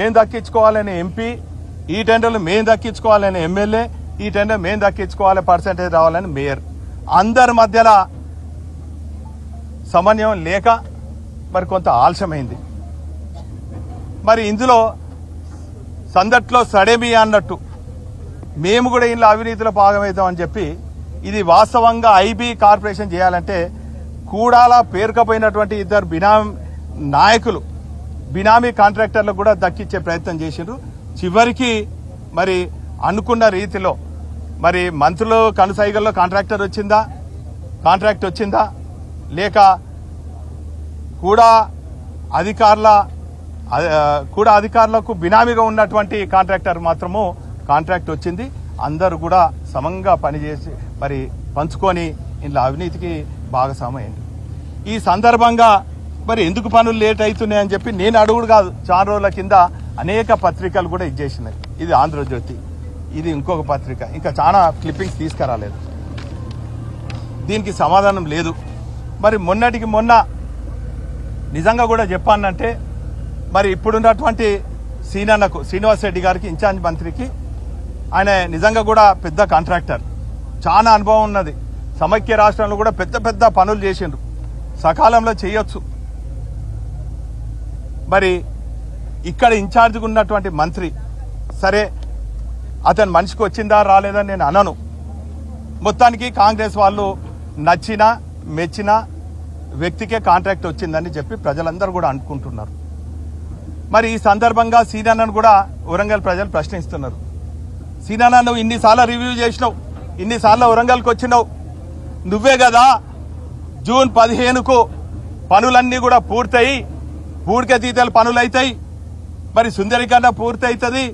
మేము దక్కించుకోవాలని ఎంపీ, ఈ టెండర్లు మేము దక్కించుకోవాలని ఎమ్మెల్యే, ఈ టెండర్ మేము దక్కించుకోవాలి పర్సెంటేజ్ రావాలని మేయర్. అందరి మధ్యలో సమన్వయం లేక మరి కొంత ఆలస్యమైంది. మరి ఇందులో సందట్లో సడేమి అన్నట్టు మేము కూడా ఇంట్లో అవినీతిలో భాగమవుతామని చెప్పి ఇది వాస్తవంగా ఐబీ కార్పొరేషన్ చేయాలంటే కూడాల పేరుకపోయినటువంటి ఇద్దరు బినామీ నాయకులు బినామీ కాంట్రాక్టర్లకు కూడా దక్కించే ప్రయత్నం చేసిండ్రు. చివరికి మరి అనుకున్న రీతిలో మరి మంత్రులు కనుసైగల్లో కాంట్రాక్ట్ వచ్చిందా లేక కూడా అధికారులకు బినామీగా ఉన్నటువంటి కాంట్రాక్టర్ మాత్రము కాంట్రాక్ట్ వచ్చింది. అందరూ కూడా సమంగా పనిచేసి మరి పంచుకొని ఇంట్లో అవినీతికి భాగస్వామైంది. ఈ సందర్భంగా మరి ఎందుకు పనులు లేట్ అవుతున్నాయని చెప్పి నేను అడుగుడు కాదు, చాలా రోజుల కింద అనేక పత్రికలు కూడా ఇచ్చేసినాయి. ఇది ఆంధ్రజ్యోతి, ఇది ఇంకొక పత్రిక, ఇంకా చాలా క్లిప్పింగ్స్ తీసుకురాలేదు. దీనికి సమాధానం లేదు. మరి మొన్నటికి మొన్న నిజంగా కూడా చెప్పానంటే మరి ఇప్పుడున్నటువంటి సీనన్నకు శ్రీనివాస్ రెడ్డి గారికి ఇన్ఛార్జ్ మంత్రికి ఆయన నిజంగా కూడా పెద్ద కాంట్రాక్టర్, చాలా అనుభవం ఉన్నది. సమైక్య రాష్ట్రంలో కూడా పెద్ద పెద్ద పనులు చేసిండ్రు, సకాలంలో చేయొచ్చు. మరి ఇక్కడ ఇన్ఛార్జ్గా ఉన్నటువంటి మంత్రి సరే అతను మనిషికి వచ్చిందా రాలేదని నేను అనను. మొత్తానికి కాంగ్రెస్ వాళ్ళు నచ్చిన మెచ్చిన వ్యక్తికే కాంట్రాక్ట్ వచ్చిందని చెప్పి ప్రజలందరూ కూడా అనుకుంటున్నారు. మరి ఈ సందర్భంగా సీనన్నను కూడా వరంగల్ ప్రజలు ప్రశ్నిస్తున్నారు. సీనన్న, నువ్వు ఇన్నిసార్లు రివ్యూ చేసినావు, ఇన్నిసార్లు వరంగల్కి వచ్చినావు, నువ్వే కదా జూన్ 15కు పనులన్నీ కూడా పూర్తయి పూడికతీతలు పనులు అవుతాయి, మరి సుందరీకరణ పూర్తి అవుతుంది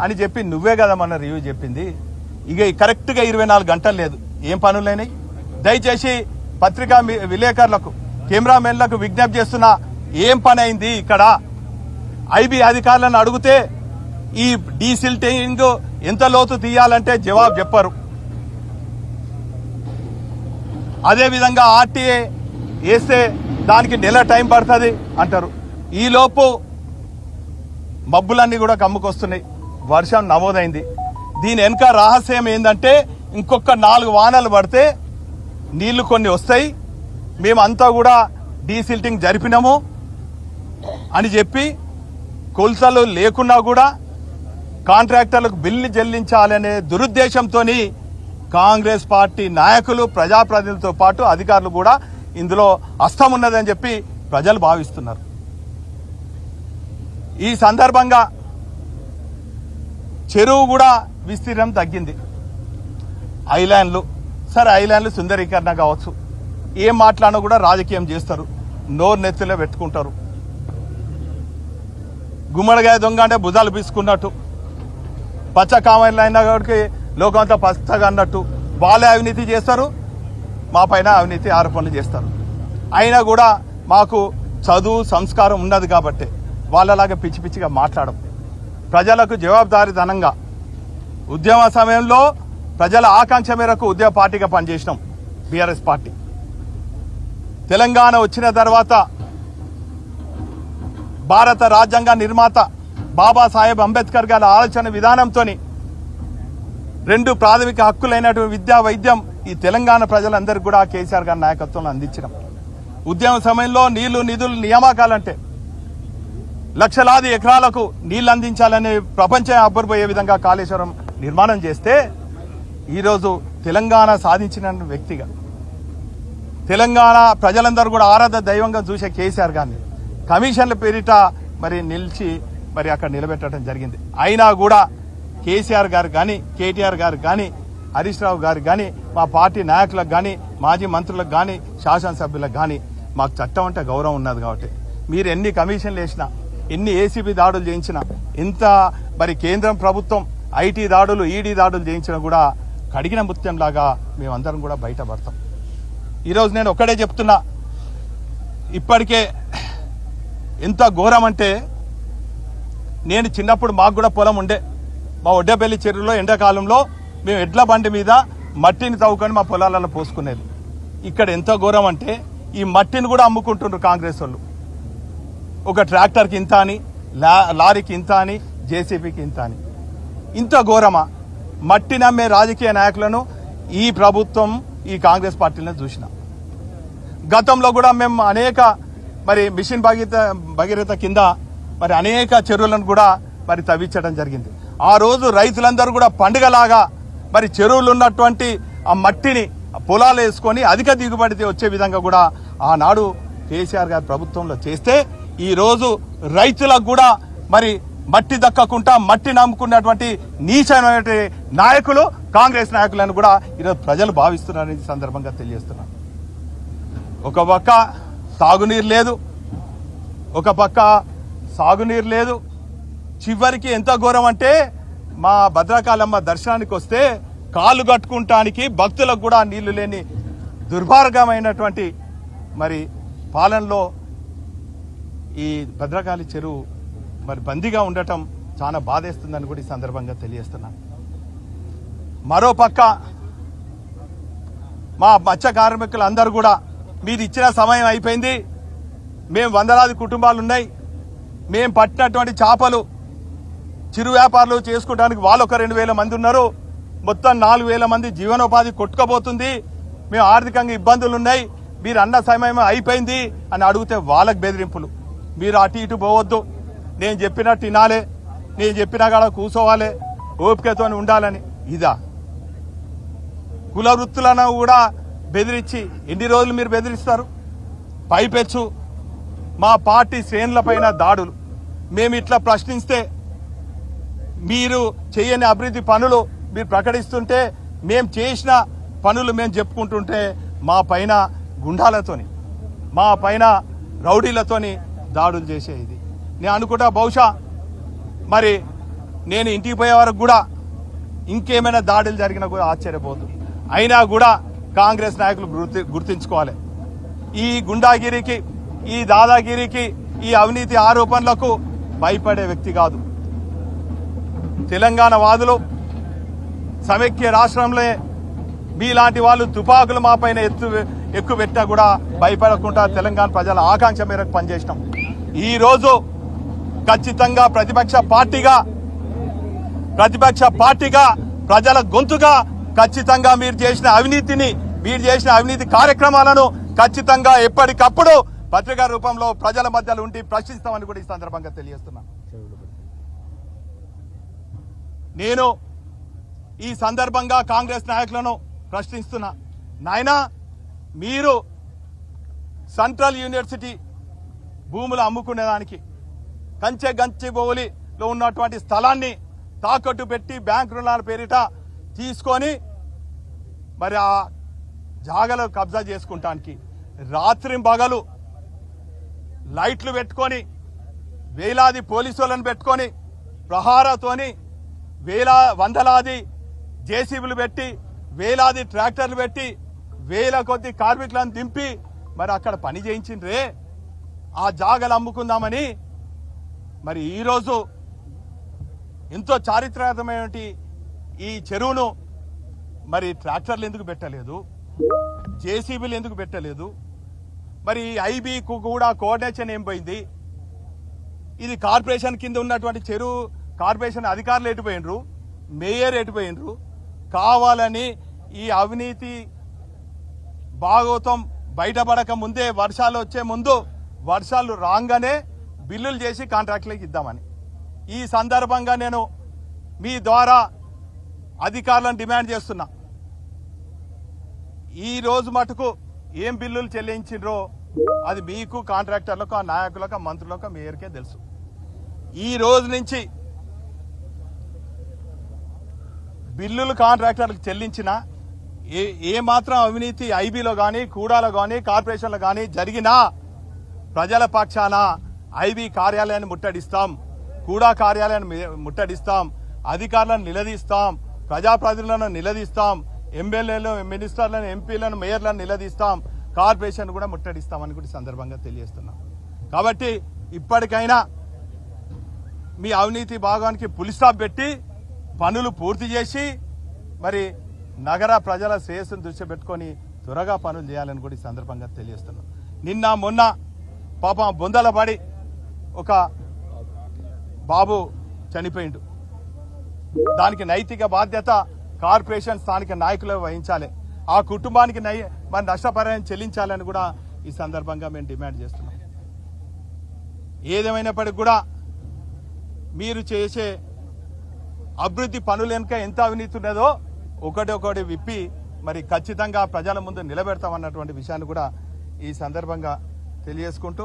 అని చెప్పి నువ్వే కదా మన రివ్యూ చెప్పింది. ఇక కరెక్ట్గా 24 గంటలు లేదు, ఏం పనులైనాయి? దయచేసి పత్రికా విలేకరులకు కెమెరామెన్లకు విజ్ఞప్తి చేస్తున్నా, ఏం పని అయింది ఇక్కడ? ఐబీ అధికారులను అడిగితే ఈ డీసిల్టింగ్ ఎంత లోతు తీయాలంటే జవాబు చెప్పరు. అదేవిధంగా ఆర్టీఏ వేస్తే దానికి నెల టైం పడుతుంది అంటారు. ఈలోపు మబ్బులన్నీ కూడా కమ్ముకొస్తున్నాయి, వర్షం నమోదైంది. దీని వెనుక రహస్యం ఏంటంటే ఇంకొక 4 వానలు పడితే నీళ్లు కొన్ని వస్తాయి, మేమంతా కూడా డీసిల్టింగ్ జరిపినాము అని చెప్పి కొలతలు లేకున్నా కూడా కాంట్రాక్టర్లకు బిల్లు చెల్లించాలనే దురుద్దేశంతో కాంగ్రెస్ పార్టీ నాయకులు ప్రజాప్రతినిధులతో పాటు అధికారులు కూడా ఇందులో హస్తం ఉన్నదని చెప్పి ప్రజలు భావిస్తున్నారు. ఈ సందర్భంగా చెరువు కూడా విస్తీర్ణం తగ్గింది. ఐలాండ్లు సరే, ఐలాండ్లు సుందరీకరణ కావచ్చు, ఏం మాట్లాడినా కూడా రాజకీయం చేస్తారు, నోరు నెత్తిలో పెట్టుకుంటారు. గుమ్మడికాయ దొంగ అంటే భుజాలు పీసుకున్నట్టు, పచ్చ కామెంట్లు అయినా కాబట్టి లోకంతా పచ్చగా అన్నట్టు వాళ్ళే అవినీతి చేస్తారు, మా పైన అవినీతి ఆరోపణలు చేస్తారు. అయినా కూడా మాకు చదువు సంస్కారం ఉన్నది కాబట్టి వాళ్ళలాగా పిచ్చి పిచ్చిగా మాట్లాడడం, ప్రజలకు జవాబుదారీతనంగా ఉద్యమ సమయంలో ప్రజల ఆకాంక్ష మేరకు ఉద్యమ పార్టీగా పనిచేసినాం బీఆర్ఎస్ పార్టీ. తెలంగాణ వచ్చిన తర్వాత భారత రాజ్యాంగ నిర్మాత బాబాసాహెబ్ అంబేద్కర్ గారి ఆలోచన విధానంతో 2 ప్రాథమిక హక్కులైనటువంటి విద్యా వైద్యం ఈ తెలంగాణ ప్రజలందరికీ కూడా కేసీఆర్ గారి నాయకత్వంలో అందించడం. ఉద్యమ సమయంలో నీళ్లు నిధులు నియామకాలంటే లక్షలాది ఎకరాలకు నీళ్లు అందించాలని ప్రపంచం అబ్బురుపోయే విధంగా కాళేశ్వరం నిర్మాణం చేస్తే ఈరోజు తెలంగాణ సాధించిన వ్యక్తిగా తెలంగాణ ప్రజలందరూ కూడా ఆరాధ దైవంగా చూసే కేసీఆర్ గారిని కమిషన్ల పేరిట మరి నిలిచి మరి అక్కడ నిలబెట్టడం జరిగింది. అయినా కూడా కేసీఆర్ గారు కానీ కేటీఆర్ గారు కానీ హరీష్ రావు గారు కానీ మా పార్టీ నాయకులకు కానీ మాజీ మంత్రులకు కానీ శాసనసభ్యులకు కానీ మాకు చట్టం అంటే గౌరవం ఉన్నది కాబట్టి మీరు ఎన్ని కమిషన్లు వేసినా ఎన్ని ఏసీబీ దాడులు చేయించినా ఎంత మరి కేంద్రం ప్రభుత్వం ఐటీ దాడులు ఈడీ దాడులు చేయించినా కూడా కడిగిన ముత్యంలాగా మేమందరం కూడా బయటపడతాం. ఈరోజు నేను ఒక్కడే చెప్తున్నా, ఇప్పటికే ఎంత ఘోరం అంటే నేను చిన్నప్పుడు మాకు కూడా పొలం ఉండే, మా ఒడ్డపల్లి చెరువులో ఎండాకాలంలో మేము ఎడ్ల బండి మీద మట్టిని తవ్వుకొని మా పొలాలలో పోసుకునేది. ఇక్కడ ఎంత ఘోరం అంటే ఈ మట్టిని కూడా అమ్ముకుంటున్నారు కాంగ్రెస్ వాళ్ళు. ఒక ట్రాక్టర్కి ఇంత అని లారీకి ఇంత అని, జేసీబీకి ఇంత అని. ఇంత ఘోరమా? మట్టి నమ్మే రాజకీయ నాయకులను ఈ ప్రభుత్వం, ఈ కాంగ్రెస్ పార్టీలను చూసినాం. గతంలో కూడా మేము అనేక మరి మిషన్ భగీరథ కింద మరి అనేక చెరువులను కూడా మరి తవ్వించడం జరిగింది. ఆ రోజు రైతులందరూ కూడా పండుగలాగా మరి చెరువులు ఉన్నటువంటి ఆ మట్టిని పొలాలు వేసుకొని అధిక దిగుబడి వచ్చే విధంగా కూడా ఆనాడు కేసీఆర్ గారి ప్రభుత్వంలో చేస్తే, ఈ రోజు రైతులకు కూడా మరి మట్టి దక్కకుండా మట్టి నమ్ముకున్నటువంటి నీచమైన నాయకులు కాంగ్రెస్ నాయకులను కూడా ఈరోజు ప్రజలు భావిస్తున్నారని సందర్భంగా తెలియజేస్తున్నారు. ఒక పక్క తాగునీరు లేదు, ఒక పక్క సాగునీరు లేదు. చివరికి ఎంత ఘోరం అంటే మా భద్రకాళమ్మ దర్శనానికి వస్తే కాళ్ళు కట్టుకుంటానికి భక్తులకు కూడా నీళ్లు లేని దుర్మార్గమైనటువంటి మరి పాలనలో ఈ భద్రకాళి చెరువు మరి బందీగా ఉండటం చాలా బాధేస్తుందని కూడా ఈ సందర్భంగా తెలియజేస్తున్నాను. మరోపక్క మా మత్స్య కార్మికులందరూ కూడా మీరు ఇచ్చిన సమయం అయిపోయింది, మేము వందలాది కుటుంబాలు ఉన్నాయి, మేము పట్టినటువంటి చేపలు చిరు వ్యాపారాలు చేసుకోవడానికి వాళ్ళు ఒక 2,000 మంది ఉన్నారు, మొత్తం 4,000 మంది జీవనోపాధి కొట్టుకోబోతుంది, మేము ఆర్థికంగా ఇబ్బందులు ఉన్నాయి, మీరు అన్న సమయం అయిపోయింది అని అడిగితే వాళ్ళకి బెదిరింపులు. మీరు అటు ఇటు పోవద్దు, నేను చెప్పినట్టు వినాలే, నేను చెప్పినా కాడ కూర్చోవాలి, ఓపికతో ఉండాలని. ఇదా కుల వృత్తులను కూడా బెదిరించి ఎన్ని రోజులు మీరు బెదిరిస్తారు? పైపెచ్చు మా పార్టీ శ్రేణులపైన దాడులు. మేము ఇట్లా ప్రశ్నిస్తే మీరు చేయని అభివృద్ధి పనులు మీరు ప్రకటిస్తుంటే, మేము చేసిన పనులు మేము చెప్పుకుంటుంటే మా పైన గుండాలతోని, మా పైన రౌడీలతోని దాడులు చేసేది. నేను అనుకుంటా బహుశా మరి నేను ఇంటికి పోయే వరకు కూడా ఇంకేమైనా దాడులు జరిగినా కూడా ఆశ్చర్యపోదు. అయినా కూడా కాంగ్రెస్ నాయకులు గుర్తించుకోవాలి, ఈ గుండాగిరికి, ఈ దాదాగిరికి, ఈ అవినీతి ఆరోపణలకు భయపడే వ్యక్తి కాదు. తెలంగాణ వాదులు సమైక్య రాష్ట్రంలో మీలాంటి వాళ్ళు తుపాకులు మా పైన ఎక్కువ పెట్టినా కూడా భయపడకుండా తెలంగాణ ప్రజల ఆకాంక్ష మేరకు పనిచేసినాం. ఈ రోజు ఖచ్చితంగా ప్రతిపక్ష పార్టీగా ప్రజల గొంతుగా ఖచ్చితంగా మీరు చేసిన అవినీతి కార్యక్రమాలను ఖచ్చితంగా ఎప్పటికప్పుడు పత్రికా రూపంలో ప్రజల మధ్యలో ఉండి ప్రశ్నిస్తామని కూడా ఈ సందర్భంగా తెలియజేస్తున్నాను. నేను ఈ సందర్భంగా కాంగ్రెస్ నాయకులను ప్రశ్నిస్తున్నా, నాయనా మీరు సెంట్రల్ యూనివర్సిటీ భూములు అమ్ముకునేదానికి గంచిబౌలిలో ఉన్నటువంటి స్థలాన్ని తాకట్టు పెట్టి బ్యాంక్ రుణాల పేరిట తీసుకొని మరి ఆ జాగలు కబ్జా చేసుకుంటానికి రాత్రింబగలు లైట్లు పెట్టుకొని వేలాది పోలీసులను పెట్టుకొని ప్రహారతోని వందలాది జేసీబీలు పెట్టి వేలాది ట్రాక్టర్లు పెట్టి వేల కొద్ది కార్మికులను దింపి మరి అక్కడ పని చేయించిండ్రే ఆ జాగలు అమ్ముకుందామని. మరి ఈరోజు ఎంతో చారిత్రాత్మకమైన ఈ చెరువును మరి ట్రాక్టర్లు ఎందుకు పెట్టలేదు, జేసీబీలు ఎందుకు పెట్టలేదు? మరి ఐబీకు కూడా కోఆర్డినేషన్ ఏం పోయింది? ఇది కార్పొరేషన్ కింద ఉన్నటువంటి చెరువు కార్పొరేషన్ అధికారులు ఎటుపోయినరు, మేయర్ ఎటుపోయినరు? కావాలని ఈ అవినీతి భాగవతం బయటపడక ముందే, వర్షాలు వచ్చే ముందు, వర్షాలు రాగానే బిల్లులు చేసి కాంట్రాక్టులకు ఇద్దామని. ఈ సందర్భంగా నేను మీ ద్వారా అధికారులను డిమాండ్ చేస్తున్నా, ఈ రోజు మటుకు ఏం బిల్లులు చెల్లించిండ్రో అది మీకు, కాంట్రాక్టర్లకు, ఆ నాయకులకు, ఆ మంత్రులకు, మేయర్కే తెలుసు. ఈ రోజు నుంచి బిల్లులు కాంట్రాక్టర్లకు చెల్లించిన ఏ మాత్రం అవినీతి ఐబీలో కానీ, కూడాలో కానీ, కార్పొరేషన్లో కానీ జరిగినా ప్రజల పక్షాన ఐబీ కార్యాలయాన్ని ముట్టడిస్తాం, కూడా కార్యాలయాన్ని ముట్టడిస్తాం, అధికారులను నిలదీస్తాం, ప్రజాప్రతినిధులను నిలదీస్తాం, ఎమ్మెల్యేలు, మినిస్టర్లను, ఎంపీలను, మేయర్లను నిలదీస్తాం, కార్పొరేషన్ కూడా ముట్టడిస్తామని కూడా సందర్భంగా తెలియజేస్తున్నాం. కాబట్టి ఇప్పటికైనా మీ అవినీతి భాగానికి పులి స్టాప్ పెట్టి పనులు పూర్తి చేసి మరి నగర ప్రజల శ్రేయస్సును దృష్టి పెట్టుకొని త్వరగా పనులు చేయాలని కూడా ఈ సందర్భంగా తెలియజేస్తున్నాం. నిన్న మొన్న పాపం బొందల పడి ఒక బాబు చనిపోయిండు. దానికి నైతిక బాధ్యత కార్పొరేషన్ స్థానిక నాయకులు వహించాలి. ఆ కుటుంబానికి మరి నష్టపరిహారం చెల్లించాలని కూడా ఈ సందర్భంగా మేము డిమాండ్ చేస్తున్నాం. ఏదేమైనప్పటికీ కూడా మీరు చేసే అభివృద్ధి పనులు వెనుక ఎంత అవినీతి ఉన్నదో ఒకటి విప్పి మరి ఖచ్చితంగా ప్రజల ముందు నిలబెడతామన్నటువంటి విషయాన్ని కూడా ఈ సందర్భంగా తెలియజేసుకుంటూ